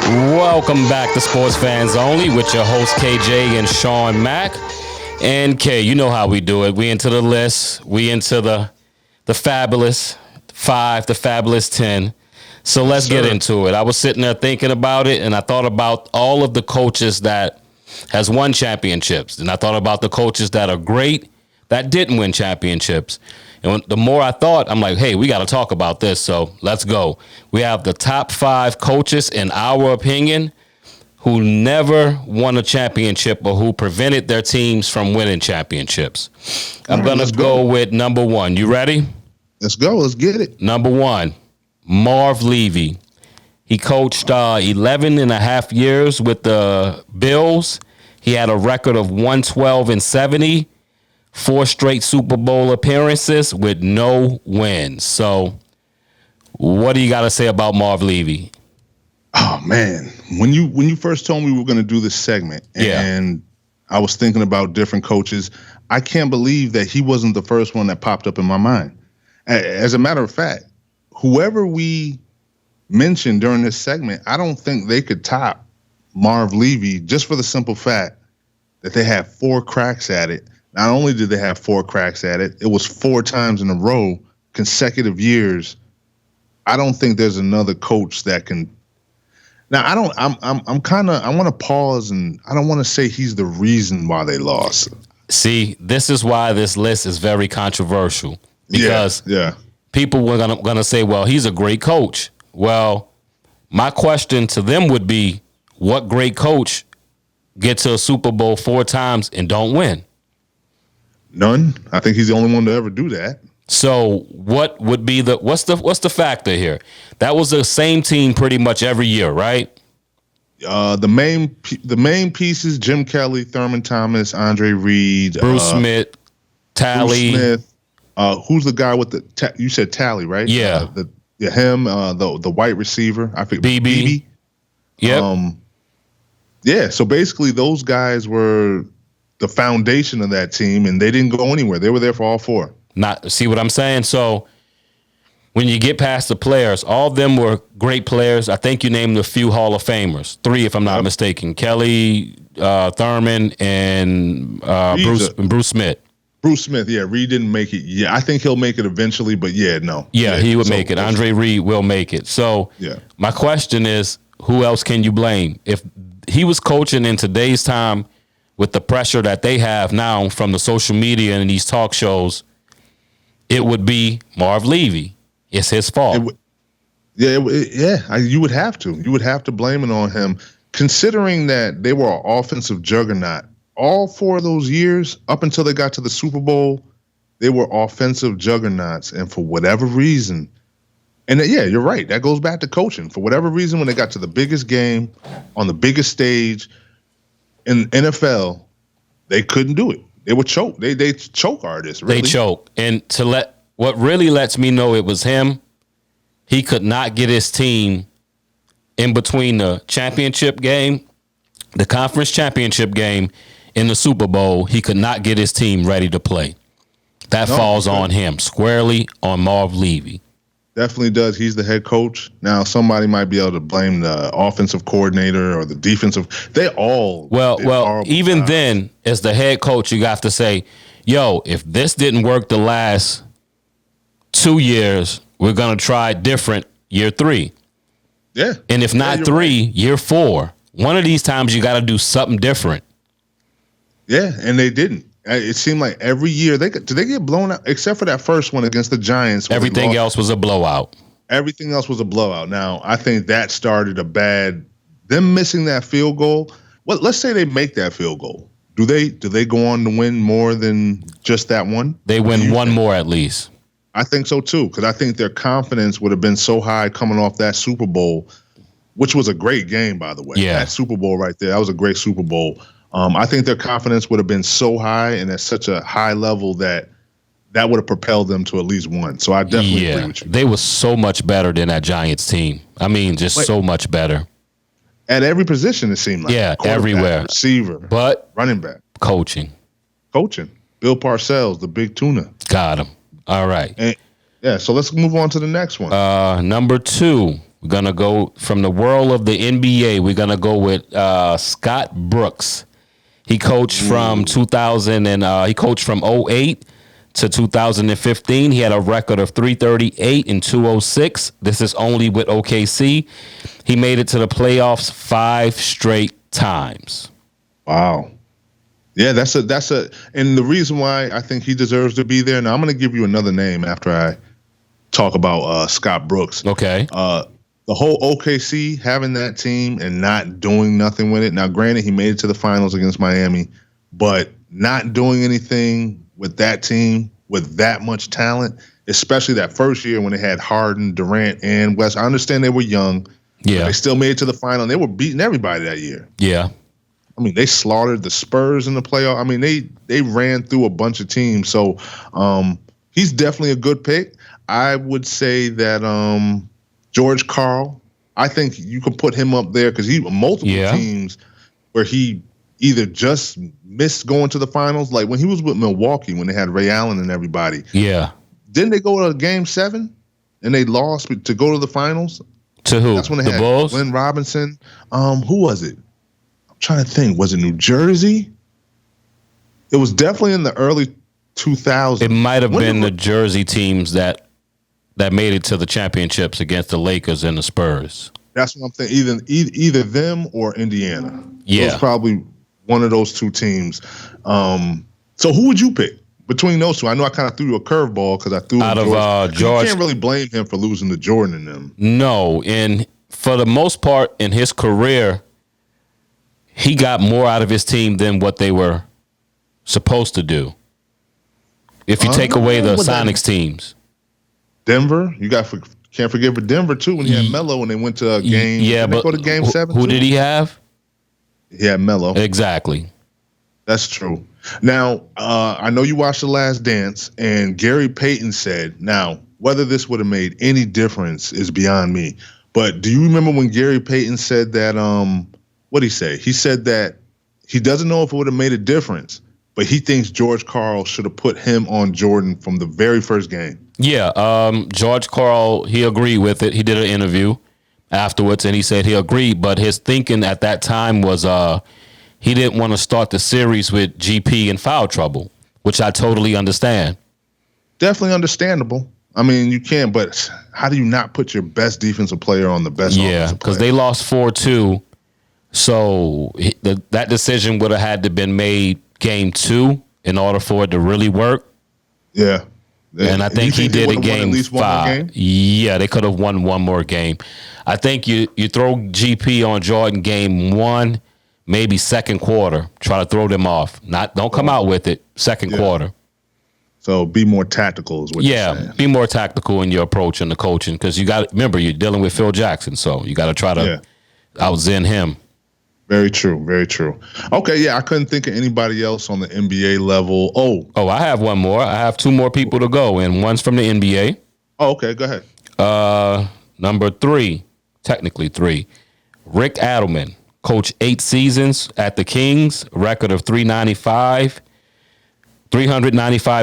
Welcome back to Sports Fans Only with your host KJ and Sean Mack. And K, you know how we do it. We into the list. We into the fabulous 5, the fabulous 10. So let's get into it. I was sitting there thinking about it, and I thought about all of the coaches that has won championships. And I thought about the coaches that are great that didn't win championships. And the more I thought, I'm like, hey, we got to talk about this. So let's go. We have the top 5 coaches, in our opinion, who never won a championship or who prevented their teams from winning championships. I'm going to go with number 1. You ready? Let's go. Let's get it. Number 1, Marv Levy. He coached 11 and a half years with the Bills. He had a record of 112-70. 4 straight Super Bowl appearances with no wins. So what do you got to say about Marv Levy? Oh, man. When you first told me we were going to do this segment and I was thinking about different coaches, I can't believe that he wasn't the first one that popped up in my mind. As a matter of fact, whoever we mentioned during this segment, I don't think they could top Marv Levy just for the simple fact that they had 4 cracks at it. Not only did they have 4 cracks at it, it was 4 times in a row, consecutive years. I don't think there's another coach that can. Now, I want to pause, and I don't want to say he's the reason why they lost. See, this is why this list is very controversial, because people were gonna say, well, he's a great coach. Well, my question to them would be, what great coach gets to a Super Bowl 4 times and don't win? None. I think he's the only one to ever do that. So what would be what's the factor here? That was the same team pretty much every year, right? The main pieces: Jim Kelly, Thurman Thomas, Andre Reed, Bruce Smith, Talley. Bruce Smith. Who's the guy with the? You said Talley, right? Yeah. Him. The white receiver. I think BB. Yep. Yeah. So basically, those guys were the foundation of that team, and they didn't go anywhere. They were there for all 4. See what I'm saying? So when you get past the players, all of them were great players. I think you named a few Hall of Famers, 3 if I'm not mistaken: Kelly, Thurman, and Bruce Smith. Bruce Smith, yeah. Reed didn't make it. Yeah, I think he'll make it eventually, but no. Yeah, he would make it. Andre Reed will make it. So my question is, who else can you blame? If he was coaching in today's time with the pressure that they have now from the social media and these talk shows, it would be Marv Levy. It's his fault. You would have to. You would have to blame it on him, considering that they were an offensive juggernaut. All 4 of those years, up until they got to the Super Bowl, they were offensive juggernauts. And for whatever reason, and you're right, that goes back to coaching. For whatever reason, when they got to the biggest game, on the biggest stage in NFL, they couldn't do it. They were choke. They choke artists. Really. They choke. And what really lets me know it was him, he could not get his team in between the championship game, the conference championship game, and the Super Bowl. He could not get his team ready to play. That falls on him, squarely on Marv Levy. Definitely does. He's the head coach. Now, somebody might be able to blame the offensive coordinator or the defensive. They all. Well, even then, as the head coach, you have to say, yo, if this didn't work the last 2 years, we're going to try it different year 3. Yeah. And if not 3, year 4. One of these times you got to do something different. Yeah, and they didn't. It seemed like every year did they get blown out except for that first one against the Giants? Everything else was a blowout. Everything else was a blowout. Now, I think that started them missing that field goal. Well, let's say they make that field goal. Do they go on to win more than just that one? They win one more at least. I think so too, because I think their confidence would have been so high coming off that Super Bowl, which was a great game, by the way. Yeah. That Super Bowl right there, that was a great Super Bowl. I think their confidence would have been so high and at such a high level that would have propelled them to at least one. So I definitely agree with you. They were so much better than that Giants team. I mean, so much better. At every position, it seemed like. Yeah, everywhere. Receiver. But running back. Coaching. Bill Parcells, the big tuna. Got him. All right. So let's move on to the next one. Number 2, We're going to go from the world of the NBA. We're going to go with Scott Brooks. He coached from 2000 and he coached from 2008 to 2015. He had a record of 338 and 206. This is only with OKC. He made it to the playoffs 5 straight times. Wow. Yeah, that's a and the reason why I think he deserves to be there. Now I'm going to give you another name after I talk about Scott Brooks. Okay. The whole OKC having that team and not doing nothing with it. Now, granted, he made it to the finals against Miami, but not doing anything with that team with that much talent, especially that first year when they had Harden, Durant, and West. I understand they were young. Yeah. But they still made it to the final. And they were beating everybody that year. Yeah. I mean, they slaughtered the Spurs in the playoff. I mean, they ran through a bunch of teams. So he's definitely a good pick. I would say that George Karl, I think you can put him up there because he multiple teams where he either just missed going to the finals, like when he was with Milwaukee when they had Ray Allen and everybody. Yeah. Didn't they go to Game 7 and they lost to go to the finals? To who? That's when they the had Bulls? Glenn Robinson. Who was it? I'm trying to think. Was it New Jersey? It was definitely in the early 2000s. It might have been the Jersey teams that made it to the championships against the Lakers and the Spurs. That's what I'm thinking. Either them or Indiana. Yeah. It was probably one of those two teams. So who would you pick between those two? I know I kind of threw you a curveball because I threw out of George. You can't really blame him for losing to Jordan and them. No, and for the most part in his career, he got more out of his team than what they were supposed to do. If you take away the Sonics teams. Denver, can't forget for Denver too when he had Melo when they went to a game. Yeah, but go to Game 7. Who did he have? He had Melo. Exactly. That's true. Now, I know you watched The Last Dance, and Gary Payton said, now, whether this would have made any difference is beyond me. But do you remember when Gary Payton said that, what did he say? He said that he doesn't know if it would have made a difference, but he thinks George Karl should have put him on Jordan from the very first game. Yeah, George Karl, he agreed with it. He did an interview afterwards, and he said he agreed, but his thinking at that time was he didn't want to start the series with GP in foul trouble, which I totally understand. Definitely understandable. I mean, you can, but how do you not put your best defensive player on the best offensive player? Yeah, because they lost 4-2, so that decision would have had to been made game 2 in order for it to really work. Yeah. And I think he did it game 5. Yeah, they could have won one more game. I think you throw GP on Jordan game 1, maybe second quarter. Try to throw them off. Don't come out with it second quarter. So be more tactical is what you're saying. Be more tactical in your approach and the coaching because you got remember you're dealing with Phil Jackson, so you got to try to out-zen him. Very true. Very true. Okay, yeah, I couldn't think of anybody else on the NBA level. Oh, I have one more. I have 2 more people to go, and one's from the NBA. Oh, okay, go ahead. Number 3, technically 3, Rick Adelman, coached 8 seasons at the Kings, record of 395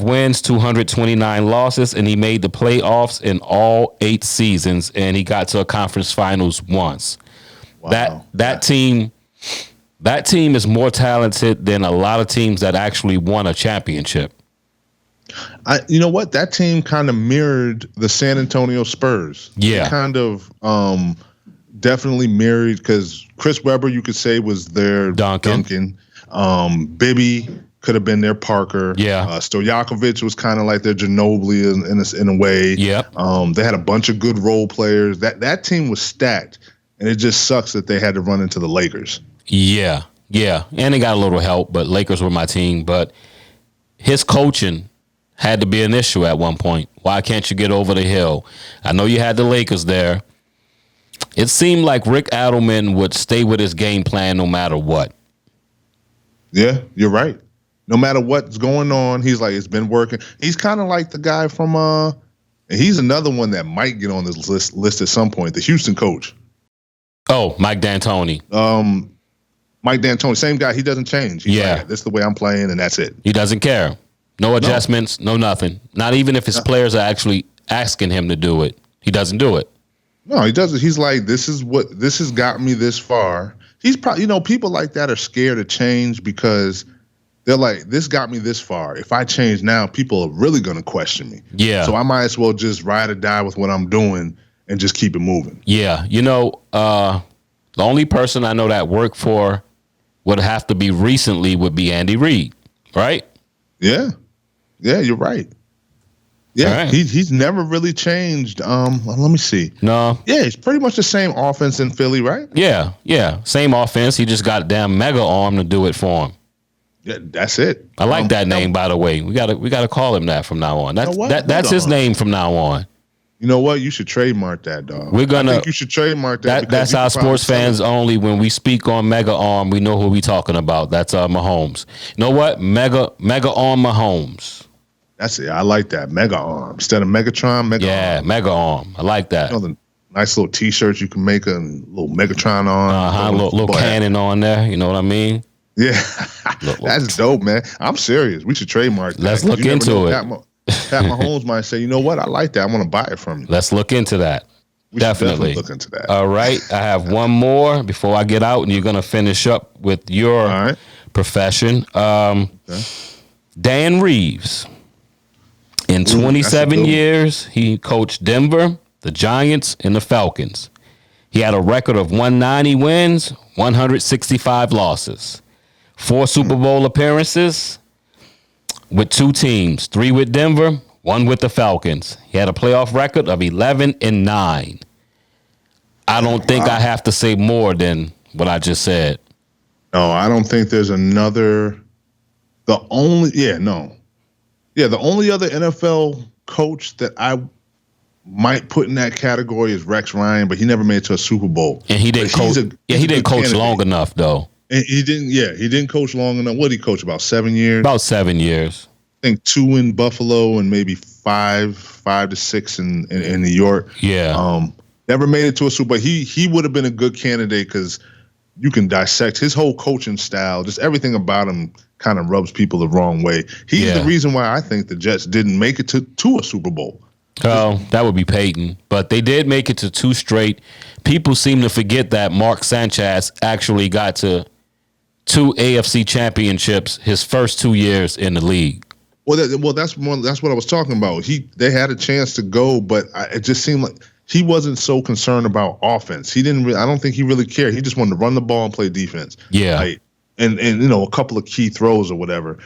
wins, 229 losses, and he made the playoffs in all 8 seasons, and he got to a conference finals once. Wow. That team is more talented than a lot of teams that actually won a championship. You know what? That team kind of mirrored the San Antonio Spurs. Yeah. They kind of definitely mirrored because Chris Webber, you could say, was their Duncan. Bibby could have been their Parker. Yeah. Stojakovic was kind of like their Ginobili in a way. Yeah. They had a bunch of good role players. That team was stacked, and it just sucks that they had to run into the Lakers. Yeah. And they got a little help, but Lakers were my team. But his coaching had to be an issue at one point. Why can't you get over the hill? I know you had the Lakers there. It seemed like Rick Adelman would stay with his game plan no matter what. Yeah, you're right. No matter what's going on, he's like, it's been working. He's kind of like the guy from, and he's another one that might get on this list at some point, the Houston coach. Oh, Mike D'Antoni. Mike D'Antoni, same guy. He doesn't change. He's like, this is the way I'm playing, and that's it. He doesn't care. No adjustments, no nothing. Not even if his players are actually asking him to do it. He doesn't do it. No, he doesn't. He's like, this has got me this far. He's probably, people like that are scared of change because they're like, this got me this far. If I change now, people are really going to question me. Yeah. So I might as well just ride or die with what I'm doing and just keep it moving. Yeah. The only person I know that worked for would have to be recently would be Andy Reid, right? Yeah. Yeah, you're right. Yeah, right. He's never really changed. Let me see. No. Yeah, it's pretty much the same offense in Philly, right? Yeah. Same offense. He just got a damn mega arm to do it for him. Yeah, that's it. I like that name, by the way. We gotta call him that from now on. That's his name from now on. You know what? You should trademark that, dog. I think you should trademark that. That's our sports fans only. When we speak on Mega Arm, we know who we talking about. That's Mahomes. You know what? Mega Arm Mahomes. That's it. I like that. Mega Arm. Instead of Megatron, Mega Arm. Mega Arm. I like that. The nice little T-shirts you can make a little Megatron on. Little cannon on there. You know what I mean? Yeah. That's dope, man. I'm serious. We should trademark that. Let's look into it. Pat Mahomes might say, you know what? I like that. I want to buy it from you. Let's look into that. We definitely look into that. All right. I have one more before I get out, and you're going to finish up with your profession. Dan Reeves. In 27 years, he coached Denver, the Giants, and the Falcons. He had a record of 190 wins, 165 losses, 4 Super Bowl appearances with 2 teams, 3 with Denver, 1 with the Falcons. He had a playoff record of 11-9. I don't think I have to say more than what I just said. No, I don't think there's another. The only other NFL coach that I might put in that category is Rex Ryan, but he never made it to a Super Bowl. And he didn't coach. He didn't coach long enough, though. And he didn't coach long enough. What did he coach? About 7 years. About 7 years. I think 2 in Buffalo and maybe 5 to 6 in New York. Yeah. Never made it to a Super Bowl. He would have been a good candidate because you can dissect his whole coaching style. Just everything about him kind of rubs people the wrong way. He's the reason why I think the Jets didn't make it to a Super Bowl. Oh, that would be Peyton. But they did make it to 2 straight. People seem to forget that Mark Sanchez actually got to 2 AFC championships his first 2 years in the league. Well, that's what I was talking about. They had a chance to go, but it just seemed like he wasn't so concerned about offense. He didn't. I don't think he really cared. He just wanted to run the ball and play defense. Yeah, and a couple of key throws or whatever.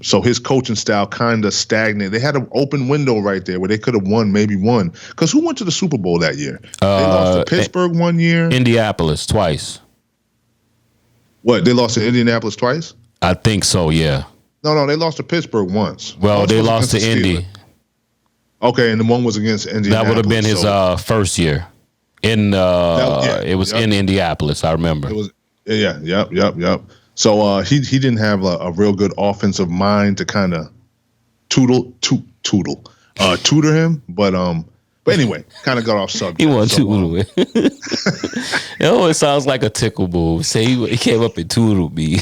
So his coaching style kind of stagnated. They had an open window right there where they could have maybe won. Because who went to the Super Bowl that year? They lost to Pittsburgh one year. Indianapolis twice. What? They lost to Indianapolis twice? I think so. Yeah. No, they lost to Pittsburgh once. Well, they lost to Indy. Okay, and the one was against Indianapolis. That would have been his first year. It was in Indianapolis. I remember. It was. Yeah. Yep. So he didn't have a real good offensive mind to kind of tutor him, but anyway, kind of got off subject. He wasn't tutoring. It always sounds like a tickle move. Say he came up and tutored me.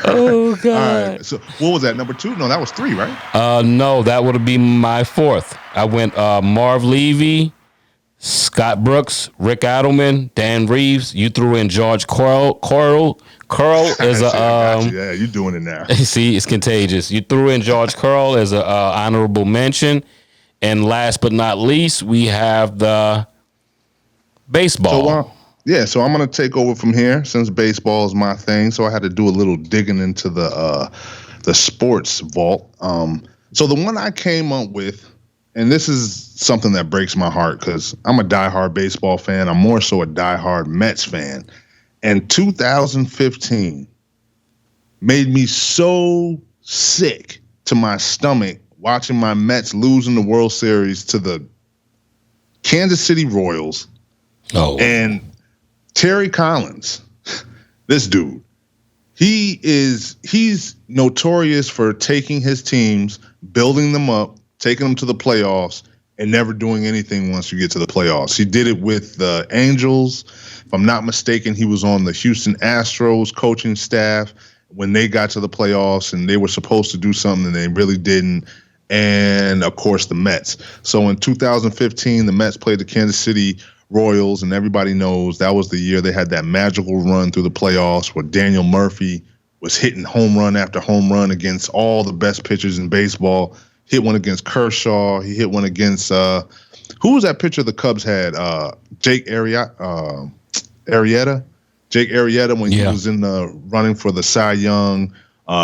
Oh God! All right. So what was that? Number 2? No, that was 3, right? No, that would be my 4th. I went Marv Levy, Scott Brooks, Rick Adelman, Dan Reeves. You threw in George Curl. Curl is a yeah, you're doing it now. See, it's contagious. You threw in George Curl as a honorable mention, and last but not least, we have the baseball. So I'm going to take over from here since baseball is my thing. So I had to do a little digging into the sports vault. So the one I came up with, and this is something that breaks my heart because I'm a diehard baseball fan. I'm more so a diehard Mets fan. And 2015 made me so sick to my stomach watching my Mets losing the World Series to the Kansas City Royals. Oh. And Terry Collins, this dude, he's notorious for taking his teams, building them up, taking them to the playoffs, and never doing anything once you get to the playoffs. He did it with the Angels. If I'm not mistaken, he was on the Houston Astros coaching staff when they got to the playoffs and they were supposed to do something and they really didn't. and of course the Mets. So in 2015, the Mets played the Kansas City Royals, and everybody knows that was the year they had that magical run through the playoffs where Daniel Murphy was hitting home run after home run against all the best pitchers in baseball. Hit one against Kershaw. He hit one against who was that pitcher the Cubs had? Jake Arrieta. Jake Arrieta when he was in the running for the Cy Young.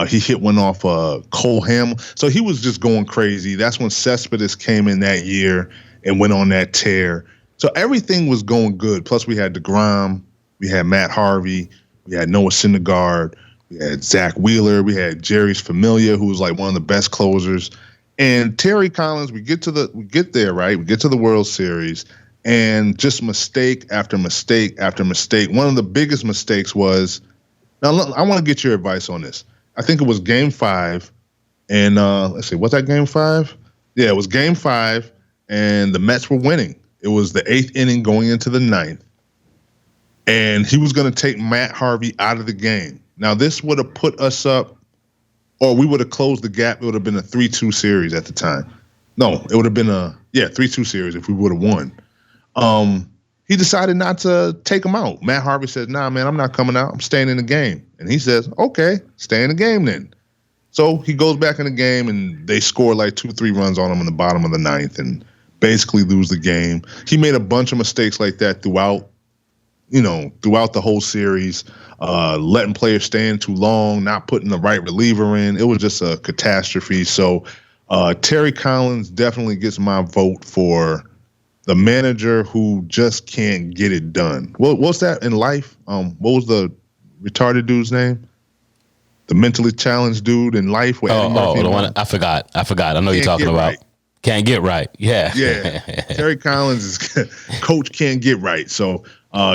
He hit one off Cole Hamel. So he was just going crazy. That's when Cespedes came in that year and went on that tear. So everything was going good. Plus we had DeGrom, we had Matt Harvey, we had Noah Syndergaard, we had Zach Wheeler, we had Jerry's Familia, who was like one of the best closers. And Terry Collins, we get there, right? We get to the World Series, and just mistake after mistake after mistake. One of the biggest mistakes was, now I want to get your advice on this. I think it was Game 5, and let's see, was that Game 5? Yeah, it was Game 5, and the Mets were winning. It was the 8th inning going into the 9th, and he was going to take Matt Harvey out of the game. Now, this would have put us up, or we would have closed the gap. It would have been a 3-2 series at the time. No, it would have been a 3-2 series if we would have won. He decided not to take him out. Matt Harvey says, "Nah, man, I'm not coming out. I'm staying in the game." And he says, "Okay, stay in the game then." So he goes back in the game, and they score like 2-3 runs on him in the bottom of the 9th and basically lose the game. He made a bunch of mistakes like that throughout the whole series, letting players stand too long, not putting the right reliever in. It was just a catastrophe. So Terry Collins definitely gets my vote for the manager who just can't get it done. What's that in life? What was the retarded dude's name? The mentally challenged dude in life. The one I forgot. I know you're talking about. Right. Can't get right. Yeah. Yeah. Terry Collins is coach can't get right. So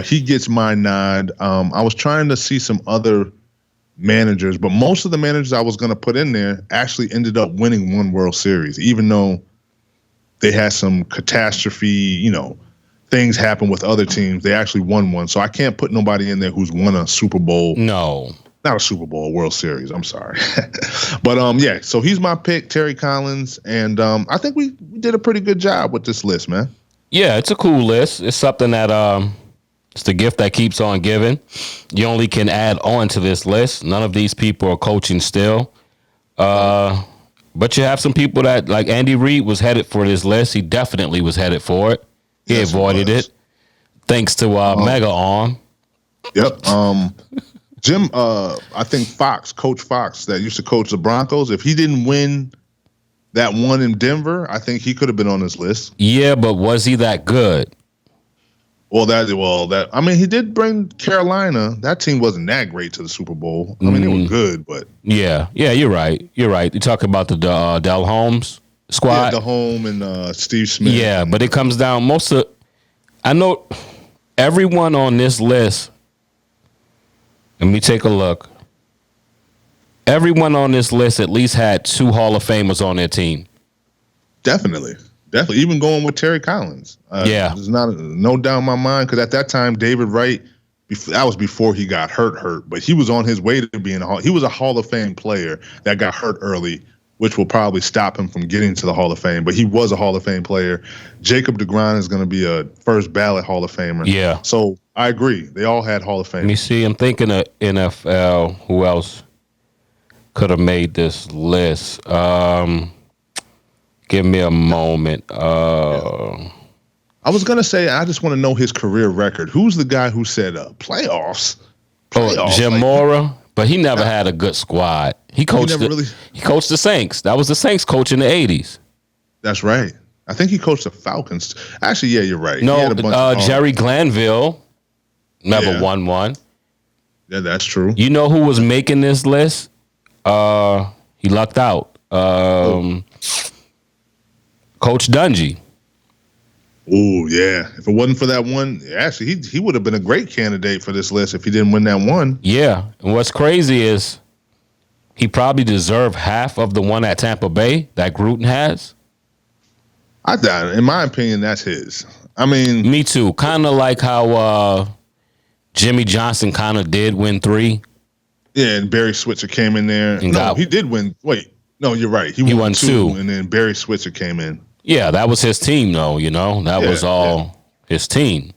he gets my nod. I was trying to see some other managers, but most of the managers I was going to put in there actually ended up winning one World Series, even though they had some catastrophe, things happen with other teams. They actually won one. So I can't put nobody in there who's won a Super Bowl. No. Not a Super Bowl, a World Series. I'm sorry. But, so he's my pick, Terry Collins. And I think we did a pretty good job with this list, man. Yeah, it's a cool list. It's something that it's the gift that keeps on giving. You only can add on to this list. None of these people are coaching still. But you have some people that, like Andy Reid, was headed for this list. He definitely was headed for it. He avoided it. Thanks to Mega On. Yep. Jim, I think Coach Fox, that used to coach the Broncos, if he didn't win that one in Denver, I think he could have been on this list. Yeah, but was he that good? He did bring Carolina. That team wasn't that great to the Super Bowl. I mean, they were good, but yeah, you're right. You're talking about the Del Holmes squad, the Home and Steve Smith. Yeah, but it comes down I know everyone on this list. Let me take a look. Everyone on this list at least had 2 Hall of Famers on their team. Definitely. Even going with Terry Collins. There's no doubt in my mind, because at that time, David Wright, that was before he got hurt, but he was on his way to being he was a Hall of Fame player that got hurt early, which will probably stop him from getting to the Hall of Fame. But he was a Hall of Fame player. Jacob DeGrom is going to be a first ballot Hall of Famer. Yeah. So I agree. They all had Hall of Fame. Let me see. I'm thinking of NFL. Who else could have made this list? Give me a moment. I was going to say, I just want to know his career record. Who's the guy who said playoffs? Jim Mora. But he never had a good squad. He coached the Saints. That was the Saints coach in the 80s. That's right. I think he coached the Falcons. Actually, yeah, you're right. No, Jerry Glanville never won one. Yeah, that's true. You know who was making this list? He lucked out. Coach Dungy. Oh, yeah. If it wasn't for that one, actually, he would have been a great candidate for this list if he didn't win that one. Yeah. And what's crazy is he probably deserved half of the one at Tampa Bay that Gruden has. In my opinion, that's his. I mean, me too. Kind of like how Jimmy Johnson kind of did win 3. Yeah, and Barry Switzer came in there. No, he did win. Wait, No, you're right. He won two, and then Barry Switzer came in. Yeah, that was his team, though. That was all his team.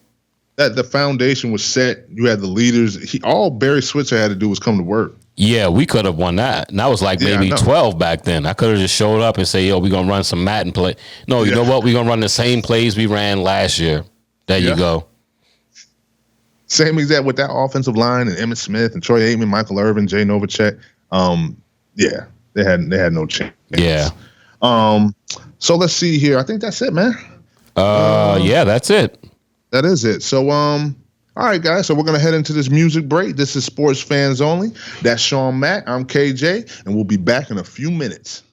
That the foundation was set. You had the leaders. All Barry Switzer had to do was come to work. Yeah, we could have won that. And that was like maybe 12 back then. I could have just showed up and say, yo, we're going to run some Madden play. No, you know what? We're going to run the same plays we ran last year. There you go. Same exact with that offensive line and Emmitt Smith and Troy Aikman, Michael Irvin, Jay Novacek. They had no chance. Yeah. So let's see here. I think that's it, man. Yeah, that's it. That is it. So, all right, guys. So we're going to head into this music break. This is Sports Fans Only. That's Sean Mack. I'm KJ, and we'll be back in a few minutes.